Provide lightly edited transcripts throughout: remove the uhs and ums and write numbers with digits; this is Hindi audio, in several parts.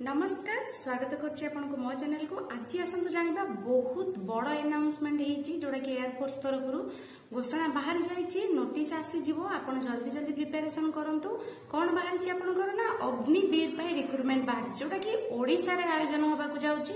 नमस्कार स्वागत करछि आपनको मो चैनल को। आज आसंतु जानिबा बहुत बड़ अनाउंसमेंट हेछि जोडा कि एयरफोर्स तरफ घोषणा बाहर जाइछि, नोटिस आसी जिवो। आपण जल्दी जल्दी प्रिपरेशन करंतु। कोन बाहर छि आपनकर ना अग्निवीर पय रिक्रुटमेंट बाहर जोडा कि ओडिसा रे आयोजन होबाकू जाउछि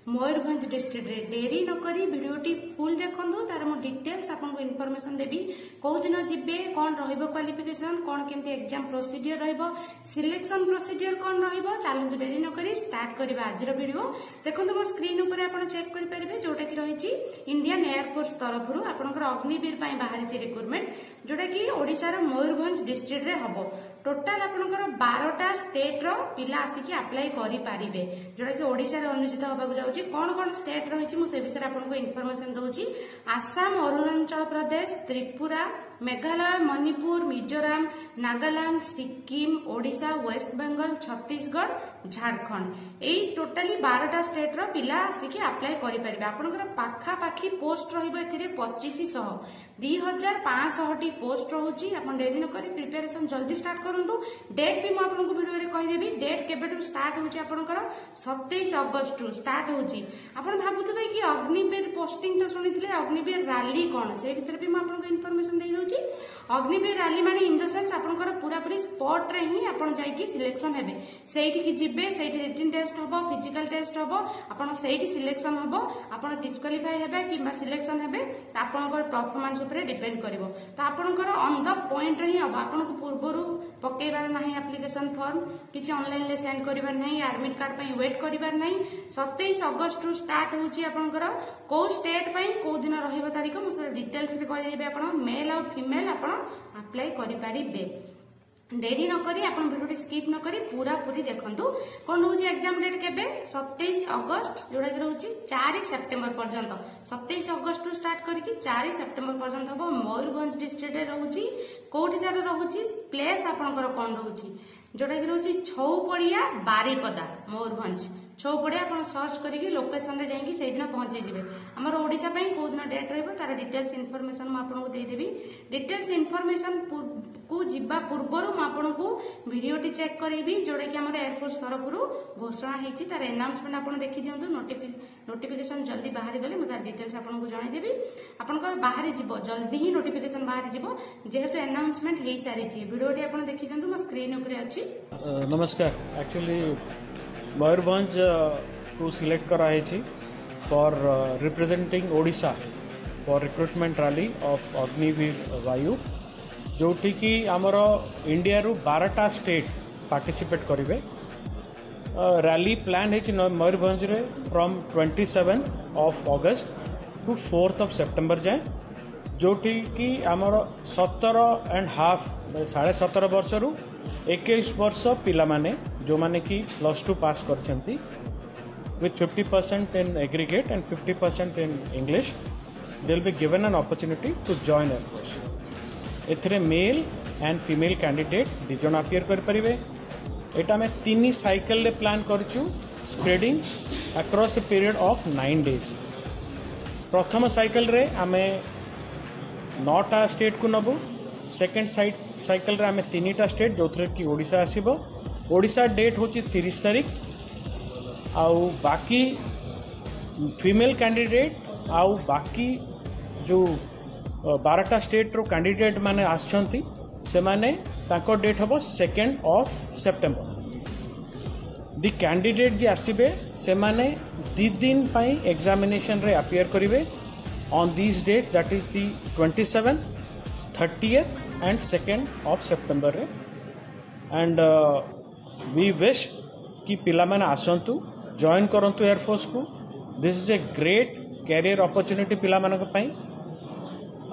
मयूरभंज डिस्ट्रिक्ट रे। डेरी न करी वीडियोटी फुल देखंतु, तार मो डिटेल्स आपनको इन्फॉर्मेशन देबी। को दिन जिबे, कोन रहइबो क्वालिफिकेशन, कोन केमती एग्जाम प्रोसीजर रहइबो, सिलेक्शन प्रोसीजर कोन रहइबो। चालंतु डेरी न करी स्टार्ट करबा आजर वीडियो। देखंतु मो स्क्रीन ऊपर आपण चेक करि परिबे जोटा कि रहिछि इंडियन एयरफोर्स तरफरु आपनकर अग्निवीर पय बाहर छि रिक्रुटमेंट जोटा कि ओडिसा रो मयूरभंज डिस्ट्रिक्ट रे हबो। टोटाल आपनकर 12टा स्टेट रो पिला आसिकी अप्लाई करि पारिबे जोटा कि ओडिसा रे अनुचित होबाकू जाउछि। कोन कोन स्टेट रहिछि मु से विषय आपनको इन्फॉर्मेशन दउछि। आसाम, अरुणाचल प्रदेश, त्रिपुरा, मेघालय, मणिपुर, मिजोराम, नागालैंड, सिक्किम, ओडिशा, वेस्ट बेंगल, छत्तीसगढ़, झारखंड। एई टोटाली 12टा स्टेट रो पिला आसिकी अप्लाई करि परिबे। आपनकर पाखा पाखी पोस्ट रहिबो एथिरे 2500 2500 टी पोस्ट रहउछि। आपन डेरी न करी प्रिपरेशन जल्दी स्टार्ट करंतु। डेट भी मु आपनको वीडियो रे कहि देबी। डेट केबेटू स्टार्ट होछि आपनकर 27 अगस्त रु स्टार्ट होछि। आपन भाबुथबे कि अग्निवीर पोस्टिंग तो सुनिथिले, अग्निवीर रैली कोन से विषय भी मु आपनको इन्फॉर्मेशन देइ दउछि। अग्निवीर रैली माने इन द सेंस आपनकर पूरा पूरी स्पॉट रे ही आपन जाई कि सिलेक्शन हेबे। सेठी कि जिबे, सेठी रिटन टेस्ट होबो, फिजिकल टेस्ट होबो, आपन सेठी सिलेक्शन होबो। आपन डिस्क्वालिफाई हेबे किबा सिलेक्शन हेबे त आपनकर परफॉर्मेंस ऊपर डिपेंड करिवो। त आपनकर ऑन द पॉइंट रे ही होबो। आपनको पूर्वरु पकेइबार नाही एप्लिकेशन फॉर्म, किछि ऑनलाइन ले सेंड करिबार नाही, एडमिट कार्ड पई वेट करिबार नाही। 27 अगस्त रु स्टार्ट होछि आपनकर को स्टेट पई को दिन रहिबो तारिख मु डिटेल्स रे कहि देबे। आपन मेल और फीमेल आपन अप्लाई करि पारिबे। डेरी न करी आपन वीडियो स्किप न करी पूरा पूरी देखंतु। कोन होछि एग्जाम डेट केबे 27 अगस्त जोडा कि रहउछि 4 सेप्टेम्बर पर्यंत। 27 अगस्त रु स्टार्ट करिकि 4 सेप्टेम्बर पर्यंत हबो। मयूरभंज डिस्ट्रिक्ट रे रहउछि। कोठी तार रहउछि प्लेस आपनकर कोन रहउछि जोडा कि रहउछि छौपड़िया बारीपदा मयूरभंज। छौपड़िया आपन सर्च करिकि लोकेशन रे जाईकि सेहि दिन पहुंची जिवे। हमर ओडिसा पई को दिन डेट रहबो तार डिटेल्स इन्फॉर्मेशन म आपनको देइ देबी। डिटेल्स इन्फॉर्मेशन को जिबा पूर्वरु म आपनको वीडियोटी चेक करैबी जोडा कि हमर एयरफोर्स तरफरु घोषणा हेछि। तार अनाउंसमेंट आपन देखि दियंतु। नोटिफिकेशन जल्दी बाहर गले म तार डिटेल्स आपनको जणाई देबी। आपनको बाहर जिवो जल्दी ही नोटिफिकेशन बाहर जिवो जेहेतु अनाउंसमेंट हेइ सारी छि। वीडियोटी आपन देखि दियंतु। म स्क्रीन ऊपर अछि। नमस्कार। एक्चुअली मयूरभंज को सिलेक्ट करा है for representing Odisha for recruitment rally of Agniveer Vayu जोटी की आमर इंडिया रु 12टा स्टेट पार्टिसिपेट करेंगे। रैली प्लान है मयूरभंज रे from 27 of August to 4th of September जाए, जोटी की आमर 17.5 17.5 वर्ष रु 21 वर्ष पिला माने जो माने कि +2 पास करछंती with 50% in aggregate and 50% in English, they will be given an opportunity to join Air Force. एथरे मेल एंड फीमेल कैंडिडेट दी जन अपियर कर परिबे। एटा में 3 साइकिल ले प्लान करछु spreading across a period of 9 days। प्रथम साइकिल रे आमे 9टा स्टेट को नबो। सेकेंड साइकिल रे आमे 3टा स्टेट जो थरे कि ओडिशा आसीबो। ओडिशा डेट होची 30 तारीख। आउ बाकी फीमेल कैंडिडेट आउ बाकी जो 12टा स्टेट रो कैंडिडेट माने आछंती से माने ताको डेट हबो 2nd of September. The candidate जे आसीबे से माने 2 दिन पई एग्जामिनेशन रे अपियर करिवे on these date, that is the 27th, 30th and 2nd of September रे। एंड वी विश कि पिला माने आसंतु जॉइन करंतु एयरफोर्स को। This is a great career opportunity पिला मानक पई।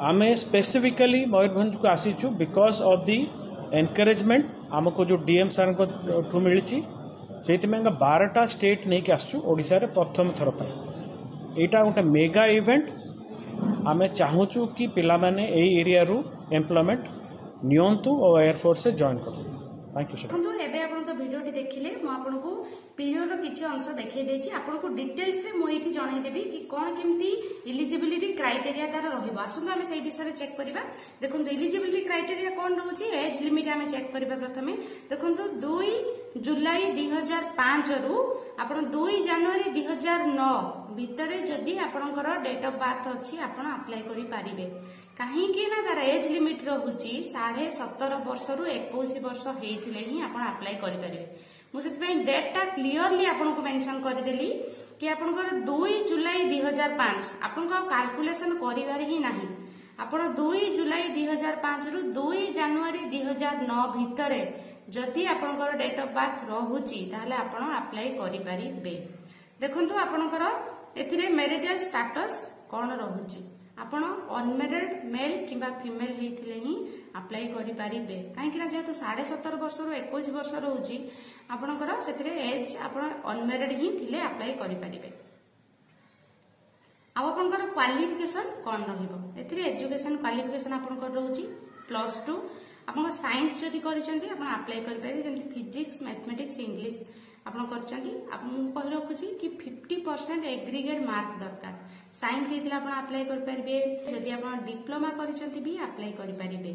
आमे स्पेसिफिकली मयूरभंज को आसीचु बिकॉज ऑफ दी एनकरेजमेंट आमको जो डीएम सर को ठू मिली से 12टा स्टेट नहीं आसचु ओडिशा रे प्रथम थर पाई। एटा गोटे मेगा इवेंट। आमे चाहूचु कि पिला माने एई एरिया रु एम्प्लॉयमेंट नियंतु और एयरफोर्स से जॉइन करू। Thank you sir. बंधु एबे आपण तो वीडियोटी देखिले मु आपनको पीरियड रो किछि अंश देखै देछि। आपनको डिटेल्स रे मु एठी जणाई देबी कि कोन केमती एलिजिबिलिटी क्राइटेरिया तार रहइबो। आसुन हम सेही विषय रे चेक करिबा। देखंतु एलिजिबिलिटी क्राइटेरिया कोन रहउछि, एज लिमिट हम चेक करिबा। प्रथमे देखंतु 2 जुलाई 2005 रु आपण 2 जनवरी 2009 भितरे जदि आपणकर डेट ऑफ बर्थ अच्छी आपण अप्लाई करि पारिबे। कहीं ना तार एज लिमिट रहुची 17.5 वर्ष रु 21 वर्ष हेइथिले ही आपण अप्लाई करि पारिबे। मु सेति डेट टा क्लियरली आपनको मेंशन करदेली कि आपणकर 2 जुलाई 2005 आपनको कैलकुलेशन करिवार ही नाही। आपण 2 जुलाई 2005 रु 2 जनवरी 2009 भितरे जदि आपणकर डेट ऑफ बर्थ रहुची ताहले आपण अप्लाई करि पारिबे। देखंतु आपणकर एथिरे मैरिटल स्टेटस कोन रहुची आपण अनमेरिड मेल किंबा फीमेल हेथिले ही अप्लाई करि पारिबे। काहे कि ना जेतु 17.5 वर्ष रु 21 वर्ष रहुची आपणकर सेथिरे एज आपण अनमेरिड ही थिले अप्लाई करि पारिबे। अब आपणकर क्वालिफिकेशन कोन रहिबो एथिरे एजुकेशन क्वालिफिकेशन आपणकर रहुची +2 आपण साइंस जदि करिसेंती आपण अप्लाई करि पारि जेमति फिजिक्स मैथमेटिक्स इंग्लिश आपण करचंती आपण कहि रखुची कि 50% एग्रीगेट मार्क दरकार। साइंस हेतिला आपण अप्लाई करि पारिबे जदि आपण डिप्लोमा करिसेंती भी अप्लाई करि पारिबे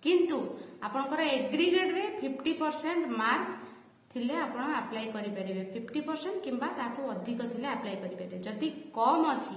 किंतु आपणकर एग्रीगेट रे 50% मार्क थिले आपण अप्लाई करि पारिबे 50% किंबा ताठू अधिक थिले अप्लाई करि पारिबे। जदि कम अछि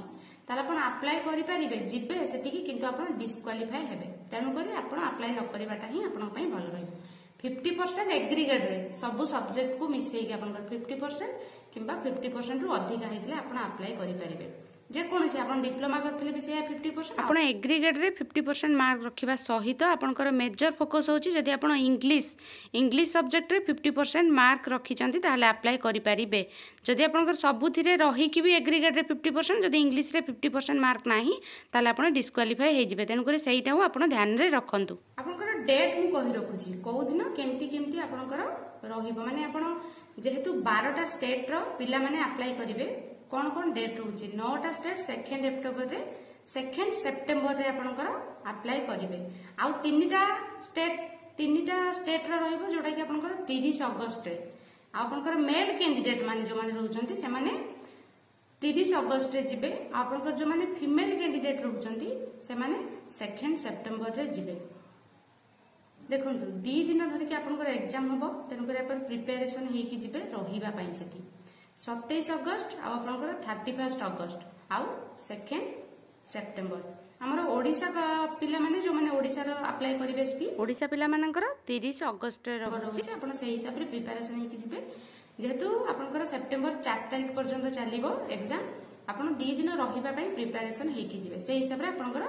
ताले आपण अप्लाई करि पारिबे जिबे सेतिकी किंतु आपण डिस्क्वालिफाई हेबे। तेनु करी आपण अप्लाई न करिबाटा ही आपण पई भल रहइबो। 50% एग्रीगेट रे सब सब्जेक्ट को मिसई के आपण 50% किंबा 50% रु अधिक हेतिले आपण अप्लाई करि पारिबे। जे कोन से आपण डिप्लोमा करथिले भी से 50% आपण एग्रीगेट रे 50% मार्क रखिबा सहित आपनकर मेजर फोकस होची जदि आपण इंग्लिश सब्जेक्ट रे 50% मार्क रखिचंती ताहले अप्लाई करि पारिबे। जदि आपनकर सबुथिरे रही कि भी एग्रीगेट रे 50% जदि इंग्लिश रे 50% मार्क नाही ताहले आपण डिस्क्वालिफाई हे जिवे। तेनु करे सेइटाऊ आपण ध्यान रे रखंतु। आपनकर डेट मु कहि रखुची को दिन केमती आपनकर रहिबो माने आपण जेहेतु 12टा स्टेट रो पिला माने अप्लाई करिवे कौन कौन डेट रोचे 9टा स्टेट 2 अक्टोबर रे 2 सेप्टेम्बर रे आपनकर अप्लाई करिवे। आउ 3टा स्टेट रो रहइबो जोटा कि आपनकर 30 अगस्त रे आपनकर मेल कैंडिडेट माने जो माने रहउचंती से माने 30 अगस्त रे जिबे। आपनकर जो माने फीमेल कैंडिडेट रहउचंती से माने 2 सेप्टेम्बर रे जिबे। देखंतु 2 दिन धरि कि आपनकर एग्जाम होबो तेनु करे अपन प्रिपरेशन हेइ कि जिबे रहिबा पई सेठी 27 अगस्त आपनकर 31 अगस्त आउ 2 सेप्टेम्बर। हमर ओडिसा पिला माने जो माने ओडिसा रो अप्लाई करिवे सेठी ओडिसा पिला मानकर 30 अगस्त रे रहउची आपण सेहि हिसाब रे प्रिपरेशन हेइ कि जिबे। जेहेतु आपनकर सेप्टेम्बर 4 तारिख पर्यंत चलिबो एग्जाम आपण 2 दिन रहिबा पई प्रिपरेशन हेइ कि जिबे। सेहि हिसाब रे आपनकर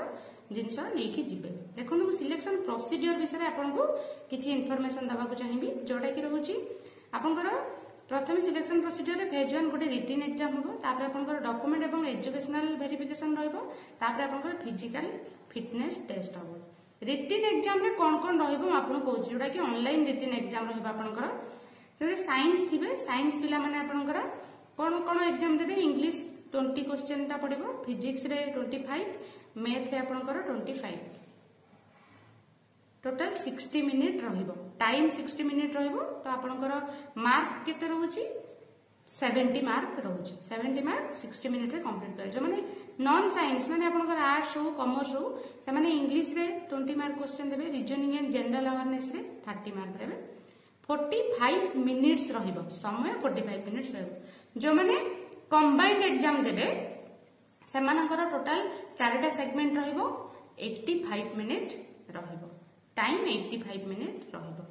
जिनस नै कि जिबे। देखो मु सिलेक्शन प्रोसीजर विषय आपनको किछि इन्फॉर्मेशन दबाको चाहिबी जोटा कि रहउची आपनकर प्रथम सिलेक्शन प्रोसीजर रे फेज 1 गोटे रिटन एग्जाम होबो तापर आपनकर डॉक्यूमेंट एवं एजुकेशनल वेरिफिकेशन रहइबो तापर आपनकर फिजिकल फिटनेस टेस्ट होबो। रिटन एग्जाम रे कोन कोन रहइबो आपन कहूची जोटा कि ऑनलाइन रिटन एग्जाम रहइबो आपनकर जदि साइंस थिबे साइंस पिला माने आपनकर कोन कोन एग्जाम देबे इंग्लिश 20 क्वेश्चन ता पड़िबो फिजिक्स रे 25 मैथ रे आपनकर 25 टोटल 60 मिनिट रहिबो टाइम 60 मिनिट रहिबो। तो आपनकर मार्क केते रहउची 70 मार्क रहउची 70 मार्क 60 मिनिट रे कंप्लीट करे। जो माने नॉन साइंस माने आपनकर आर्ट्स हो कॉमर्स हो से माने इंग्लिश रे 20 मार्क क्वेश्चन देबे रीजनिंग एंड जनरल अवेयरनेस रे 30 मार्क देबे 45 मिनिट्स रहिबो समय 45 मिनिट्स रहइबो। जो माने कंबाइंड एग्जाम देबे से मानकर टोटल 4टा सेगमेंट रहिबो 85 मिनिट रहिबो टाइम 85 मिनिट रहिबो।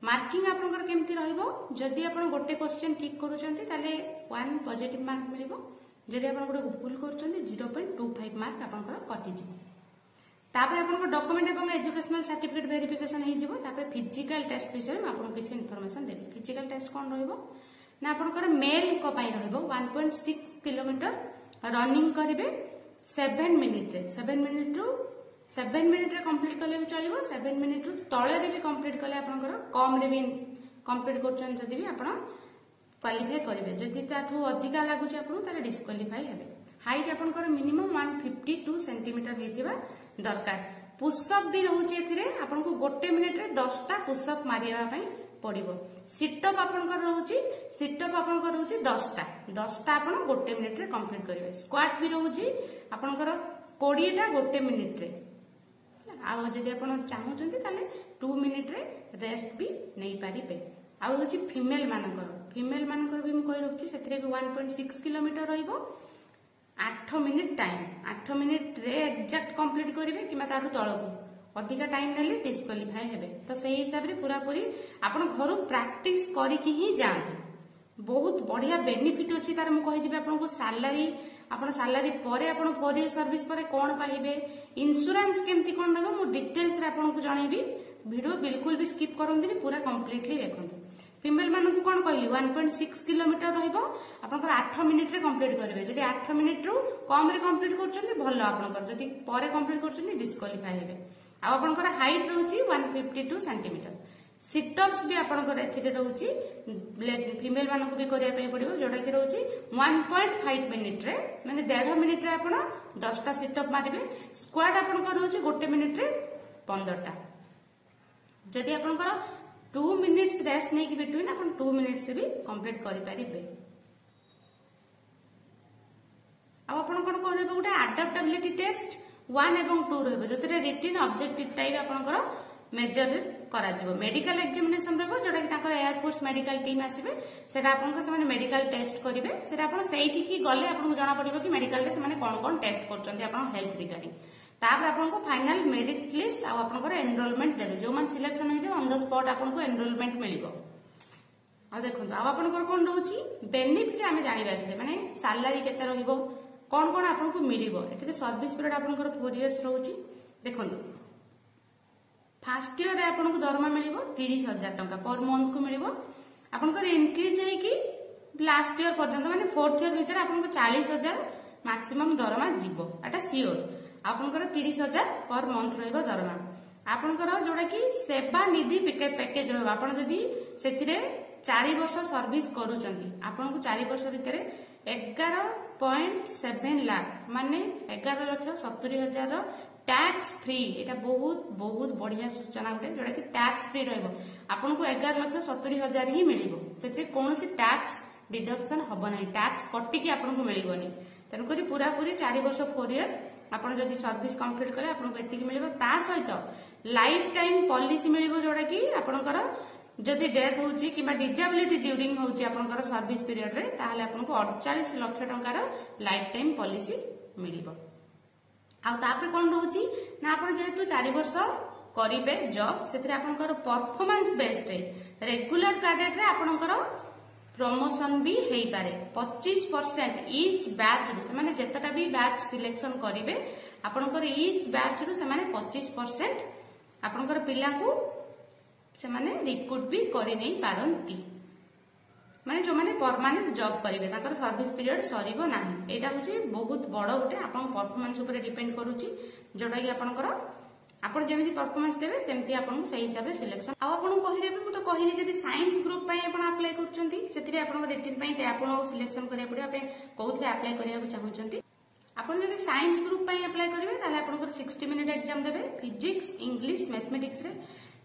मार्किंग आपनकर केमती रहिबो जदि आपण गोटे क्वेश्चन ठीक करूचंती ताले 1 पॉजिटिव मार्क मिलिबो जदि आपण गोटे भूल करूचंती 0.25 मार्क आपनकर कटि जिवो। तापर आपनकर डॉक्यूमेंट एवं एजुकेशनल सर्टिफिकेट वेरिफिकेशन हे जिवो। तापर फिजिकल टेस्ट विषय में आपन किछि इन्फॉर्मेशन देबे। फिजिकल टेस्ट कोन रहिबो ना आपनकर मेल को पई रहिबो 1.6 किलोमीटर रनिंग करिवे 7 मिनिट रे 7 मिनिट रे कंप्लीट कले भी चलिबो 7 मिनिट रु तळे रे भी कंप्लीट कले आपनकर कम रे भी कंप्लीट करछन जदि भी आपण क्वालिफाई करिवे। जदि ताठू अधिका लागु छै आपण ताले डिस्क्वालिफाई हेबे। हाइट आपनकर मिनिमम 152 सेंटीमीटर हेतिबा दरकार। पुशअप भी रहउछि एथिरे आपनको गोटे मिनिट रे 10टा पुशअप मारिबा पई पड़िबो। सिटअप आपनकर रहउछि सिटअप आपनकर रहउछि 10टा आपण गोटे मिनिट रे कंप्लीट करिवे। स्क्वाट भी रहउछि आपनकर 20टा गोटे मिनिट रे आ जदि आपण चाहउचंती ताले 2 मिनिट रे रेस्ट भी नै पारिबे। आउ होची फीमेल मानकर भी कहि रखछि सेथिरे भी 1.6 किलोमीटर रहिबो 8 मिनिट टाइम 8 मिनिट रे एक्जाक्ट कंप्लीट करिवे किमा ताठू तळकू अधिका टाइम नेले डिस्क्वालिफाई हेबे तो सही हिसाब रे पूरा पूरी आपण घर प्रैक्टिस करिकि ही जांतु बहुत बढ़िया बेनिफिट अछि तार मु कहि दिबे आपन को सैलरी आपण सैलरी परे आपण 4 इयर सर्विस परे कोन पाइबे इंश्योरेंस केमती कोन रहबो मु डिटेल्स रे आपण को जणैबी वीडियो बिल्कुल भी स्किप करंदिनी पूरा कंप्लीटली देखंतु फीमेल मानन को कोन कहली 1.6 किलोमीटर रहइबो आपनकर 8 मिनिट रे कंप्लीट करिवे जदि 8 मिनिट रु कम रे कंप्लीट करचोंती भलो आपनकर जदि परे कंप्लीट करचोंती डिस्क्वालिफाई हेबे आ आपनकर हाइट रहउची 152 सेंटीमीटर सिटअप्स भी आपनकर एथिरे रहउची फीमेल मानन को भी करिया पई पड़िबो जोडा कि रहउची 1.5 मिनिट रे माने 1.5 मिनिट रे आपण 10 टा सिटअप मारिबे स्क्वाट आपनकर रहउची 1 मिनिट रे 15 टा जदि आपनकर 2 मिनिट्स रेस्ट नहीं कि बिटवीन अपन 2 मिनिट्स से भी कंप्लीट करि परिबे अब अपन कोन कहबे गोटे अडैप्टेबिलिटी टेस्ट 1 एवं 2 रहबे जतरे रिटन ऑब्जेक्टिव टाइप आपनकर मेजर करा जिवो मेडिकल एग्जामिनेशन रहबो जोटा कि ताकर एयर फोर्स मेडिकल टीम आसीबे सेटा आपनकर से मेडिकल टेस्ट करिवे सेटा अपन सेठी की गले आपन जाना पड़िबो कि मेडिकल रे से कोन कोन टेस्ट करचंती आपन हेल्थ रिगार्डिंग तापर आपनको फाइनल मेरिट लिस्ट आ आपनको एनरोलमेंट देबे जो मान सिलेक्शन हेते ऑन द स्पॉट आपनको एनरोलमेंट मिलिबो आ देखंतु आ आपनको कोन रहउची बेनिफिट हमें जानिबा एथे माने सैलरी केते रहिबो कोन कोन आपनको मिलिबो एथे सर्विस पीरियड आपनको 4 इयर्स रहउची देखंतु फर्स्ट ईयर रे आपनको दरमा मिलिबो 30000 टका पर मंथ को मिलिबो आपनको इंक्रीज हे कि लास्ट ईयर पर्यंत माने 4th ईयर भीतर आपनको 40000 मैक्सिमम दरमा जिवो एटा सियोर आपनकर 30000 पर मंथ रहइबो दरमा आपनकर जोडा कि सेवा निधि पैकेज रहबो आपण जदी सेथिरे 4 वर्ष सर्विस करूचंती आपनको 4 वर्ष भीतर 11.7 लाख माने 11,70,000 टैक्स फ्री एटा बहुत बहुत बढ़िया सूचना गोटे जोडा कि टैक्स फ्री रहइबो आपनको 11,70,000 ही मिलिबो सेथिरे कोनोसी टैक्स डिडक्शन हबो नै टैक्स कटि कि आपनको मिलिबोनी तन करी पूरा पूरी 4 वर्ष 4 ईयर आपण जदी सर्विस कंप्लीट करे आपनको एतिकी मिलिबो ता सहित लाइफ टाइम पॉलिसी मिलिबो जोडा कि आपनकर जदी डेथ होउची किबा डिसेबिलिटी ड्यूरिंग होउची आपनकर सर्विस पीरियड रे ताहाले आपनको 48 लाख टंकार लाइफ टाइम पॉलिसी मिलिबो आ तापर कोन रहउची ना आपण जेहेतु 4 वर्ष करिवे जॉब सेथिरे आपनकर परफॉर्मेंस बेस्ड रे रेगुलर कैडेट रे आपनकर प्रमोशन भी हेई पारे 25% ईच बैच रु से माने जेतटा भी बैच सिलेक्शन करिवे आपनकर ईच बैच रु से माने 25% आपनकर पिला को से माने रिक्रूट भी करि नै पारंती माने जो माने परमानेंट जॉब करिवे ताकर सर्विस पीरियड सरीबो नाही एटा होची बहुत बड़ गोटे आपन परफॉर्मेंस ऊपर डिपेंड करूची जोटा कि आपनकर आपण जेमिति परफॉर्मेंस देबे सेमति आपण सही हिसाब रे सिलेक्शन आ आपण कहि देबे मु तो कहिली जदी साइंस ग्रुप पई आपण अप्लाई करचंती सेतिरे आपण रिटन पई आपण सिलेक्शन करिया पड़ियो आपण कोउथरे अप्लाई करिया को चाहउचंती आपण जदी साइंस ग्रुप पई अप्लाई करिवे ताले आपण 60 मिनिट एग्जाम देबे फिजिक्स इंग्लिश मैथमेटिक्स रे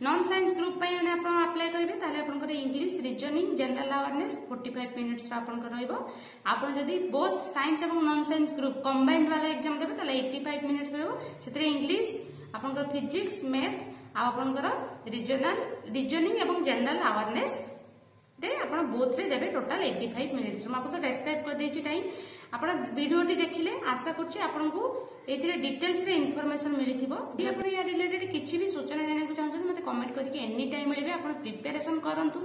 नॉन साइंस ग्रुप पई माने आपण अप्लाई करिवे ताले आपण English reasoning general awareness 45 minutes रा आपण रहइबो आपण जदी बोथ साइंस एवं नॉन साइंस ग्रुप कंबाइंड वाला एग्जाम देबे ताले 85 मिनिट्स रहइबो सेतिरे इंग्लिश आपनकर फिजिक्स मैथ आ आपनकर रीजनिंग एवं जनरल अवेयरनेस रे आपण बोथ रे देबे टोटल 85 मिनिट्स हम आपन तो डिस्क्राइब कर देछि टाइम आपण वीडियोटी देखिले आशा करछि आपनकू एथिरे डिटेल्स रे इंफॉर्मेशन मिलिथिबो जे आपण या रिलेटेड किछि भी सूचना जाने को चाहछन मते कमेंट करके एनी टाइम मिलबे आपण प्रिपरेशन करंतु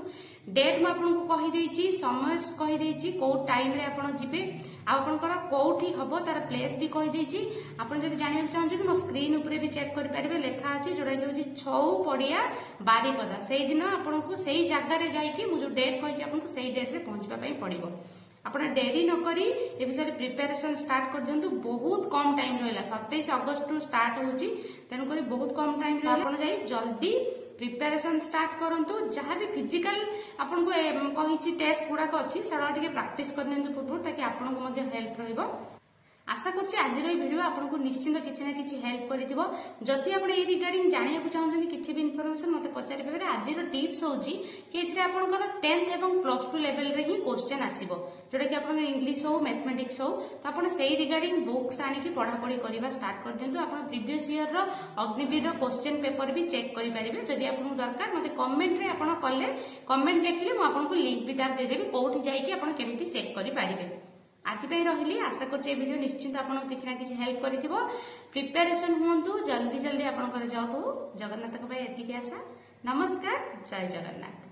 डेट म आपनकू कहि देछि समय कहि देछि को टाइम रे आपण जिबे आ आपनकर कोठी हबो तार प्लेस भी कहि देछि आपण जदि जानिया चाहछन मो स्क्रीन ऊपर भी चेक कर परिबे लेखा अछि जोडा कि होछि छौ पडिया बारीपदा सेही दिन आपनकू सेही जागा रे जाई कि मु जो डेट कहि आपनकू सेही डेट रे पहुंचबा पई पड़िबो आपण डेरी न करी ए विषय प्रिपरेशन स्टार्ट कर दियंतु बहुत कम टाइम रहला 27 अगस्त रु स्टार्ट होउची तेनु करी बहुत कम टाइम रहला आपण जाई जल्दी प्रिपरेशन स्टार्ट करंतु जहां भी फिजिकल आपन को कहिची टेस्ट गुडा को अछि सडा टिके प्रैक्टिस कर नियंतु पूर्व ताकि आपन को मध्ये हेल्प रहइबो आशा करछि आज वीडियो आपको निश्चिंत किसी ना किसी हेल्प करिथिबो। जदि आपण ए रिगार्डिंग जानिया को चाहछन किछि भी इन्फॉर्मेशन मते पचारि पारे। आज टिप्स होछि कि एथरे आपनकर 10th एवं +2 लेवल रे ही क्वेश्चन आसीबो, जोटा कि आपन इंग्लिश हो मैथमेटिक्स हो, तो आपन सेही रिगार्डिंग बुक्स आनी कि पढ़ा पढ़ी करबा स्टार्ट कर दियंतु। आपन प्रीवियस ईयर रो अग्निवीर रो क्वेश्चन पेपर भी चेक करि परिबे। जदि आपन दरकार मते कमेंट रे आपन कले कमेंट लिखिले म आपन को लिंक भी तार दे देबी, कोठी जाई कि आपन केमिति चेक करि परिबे। आज रही आशा कर वीडियो निश्चिंत आपको किसी ना किसी हेल्प करिथिबो। प्रिपरेशन हुंतु, जल्दी जल्दी आपन जॉब हो। जगन्नाथ को एतिके आशा। नमस्कार, जय जगन्नाथ।